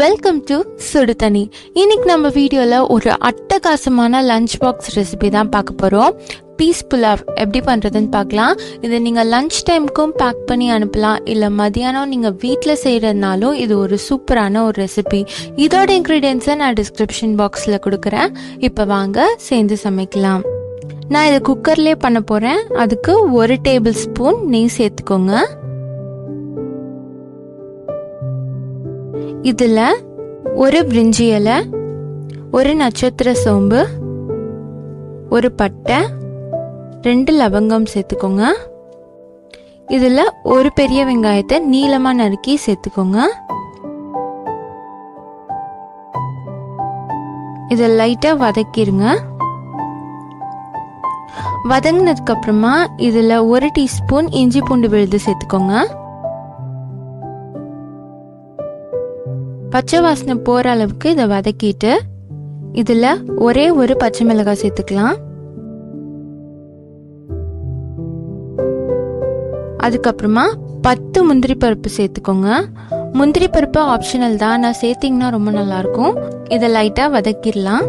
Welcome to சுடு தண்ணி. இன்னைக்கு நம்ம வீடியோவில் ஒரு அட்டகாசமான லஞ்ச் பாக்ஸ் ரெசிபி தான் பார்க்க போகிறோம். பீஸ் புலாவ் எப்படி பண்ணுறதுன்னு பார்க்கலாம். இதை நீங்கள் லஞ்ச் டைமுக்கும் பேக் பண்ணி அனுப்பலாம், இல்லை மதியானம் நீங்கள் வீட்டில் செய்கிறதுனாலும் இது ஒரு சூப்பரான ஒரு ரெசிபி. இதோட இன்க்ரீடியன்ஸை நான் டிஸ்கிரிப்ஷன் பாக்ஸில் கொடுக்குறேன். இப்போ வாங்க சேர்ந்து சமைக்கலாம். நான் இதை குக்கர்லேயே பண்ண போகிறேன். அதுக்கு 1 டேபிள் ஸ்பூன் நெய் சேர்த்துக்கோங்க. இதில் 1 பிரிஞ்சி இலை, 1 நட்சத்திர சோம்பு, 1 பட்டை, 2 லவங்கம் சேர்த்துக்கோங்க. இதில் 1 பெரிய வெங்காயத்தை நீளமாக நறுக்கி சேர்த்துக்கோங்க. இதை லைட்டாக வதக்கிடுங்க. வதங்கினதுக்கு அப்புறமா இதில் 1 டீஸ்பூன் இஞ்சி பூண்டு விழுது சேர்த்துக்கோங்க. பச்சை வாசனை போகிற அளவுக்கு இதை வதக்கிட்டு இதில் ஒரே ஒரு பச்சை மிளகாய் சேர்த்துக்கலாம். அதுக்கப்புறமா 10 முந்திரி பருப்பு சேர்த்துக்கோங்க. முந்திரி பருப்பு ஆப்ஷனல் தான், நான் சேர்த்திங்கன்னா ரொம்ப நல்லாயிருக்கும். இதை லைட்டாக வதக்கிடலாம்.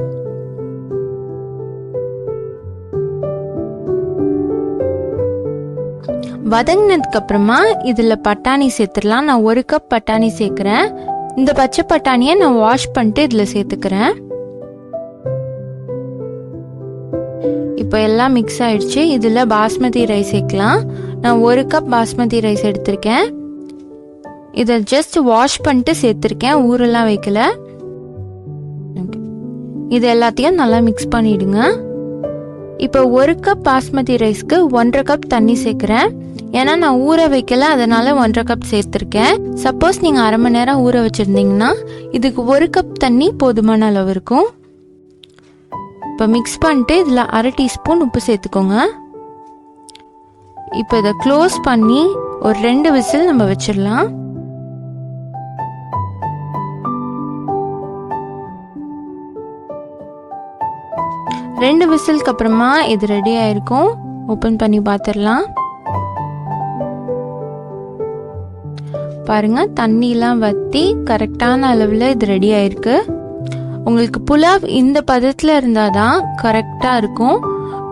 வதங்கினதுக்கு அப்புறமா இதில் பட்டாணி சேர்த்துடலாம். நான் 1 கப் பட்டாணி சேர்க்குறேன். இந்த பச்சை பட்டாணியை நான் வாஷ் பண்ணிட்டு இதில் சேர்த்துக்கிறேன். இப்போ எல்லாம் மிக்ஸ் ஆயிடுச்சு. இதில் பாஸ்மதி ரைஸ் சேர்க்கலாம். நான் 1 கப் பாஸ்மதி ரைஸ் எடுத்திருக்கேன். இதை ஜஸ்ட் வாஷ் பண்ணிட்டு சேர்த்துருக்கேன், ஊரெல்லாம் வைக்கல. இது எல்லாத்தையும் நல்லா மிக்ஸ் பண்ணிடுங்க. இப்போ 1 கப் பாஸ்மதி ரைஸ்க்கு 1.5 கப் தண்ணி சேர்க்குறேன். ஏன்னா நான் ஊற வைக்கல, அதனால 1.5 கப் சேர்த்துருக்கேன். சப்போஸ் நீங்கள் அரை மணி நேரம் ஊற வச்சுருந்தீங்கன்னா இதுக்கு 1 கப் தண்ணி போதுமான அளவு இருக்கும். இப்போ மிக்ஸ் பண்ணிட்டு இதில் 1/2 டீஸ்பூன் உப்பு சேர்த்துக்கோங்க. இப்போ இதை க்ளோஸ் பண்ணி ஒரு 2 விசில் நம்ம வச்சிடலாம். ரெண்டு விசிலுக்கு அப்புறமா இது ரெடி ஆயிருக்கும். ஓப்பன் பண்ணி பார்த்துடலாம். பாருங்க, தண்ணிலாம் வற்றி கரெக்டான அளவில் இது ரெடி ஆயிருக்கு. உங்களுக்கு புலாவ் இந்த பதத்தில் இருந்தால் தான் கரெக்டாக இருக்கும்.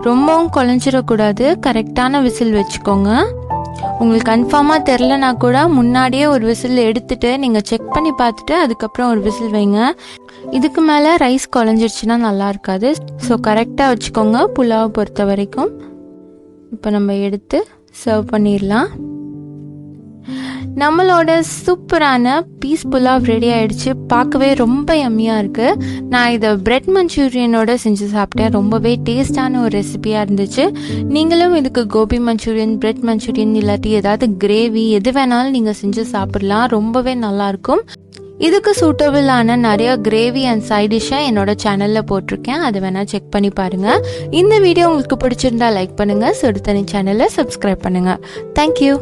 ரொம்பவும் குழஞ்சிடக்கூடாது. கரெக்டான விசில் வச்சுக்கோங்க. உங்களுக்கு கன்ஃபார்மாக தெரிலனா கூட முன்னாடியே ஒரு விசில் எடுத்துட்டு நீங்கள் செக் பண்ணி பார்த்துட்டு அதுக்கப்புறம் ஒரு விசில் வைங்க. இதுக்கு மேலே ரைஸ் குழஞ்சிருச்சுன்னா நல்லா இருக்காது. ஸோ கரெக்டாக வச்சுக்கோங்க புலாவை பொறுத்த வரைக்கும். இப்போ நம்ம எடுத்து சர்வ் பண்ணிடலாம். நம்மளோட சூப்பரான பீஸ் புலாவ் ரெடி ஆயிடுச்சு. பார்க்கவே ரொம்ப யம்மியாக இருக்குது. நான் இதை பிரெட் மஞ்சூரியனோட செஞ்சு சாப்பிட்டேன். ரொம்பவே டேஸ்டான ஒரு ரெசிபியாக இருந்துச்சு. நீங்களும் இதுக்கு கோபி மஞ்சூரியன், பிரெட் மஞ்சூரியன் இல்லாட்டி ஏதாவது கிரேவி எது வேணாலும் நீங்கள் செஞ்சு சாப்பிடலாம். ரொம்பவே நல்லாயிருக்கும். இதுக்கு சூட்டபிளான நிறைய கிரேவி அண்ட் சைட் டிஷ்ஷை என்னோட சேனலில் போட்டிருக்கேன். அதை வேணால் செக் பண்ணி பாருங்கள். இந்த வீடியோ உங்களுக்கு பிடிச்சிருந்தா லைக் பண்ணுங்கள். சுடு தண்ணி சேனலை சப்ஸ்கிரைப் பண்ணுங்கள். தேங்க்யூ.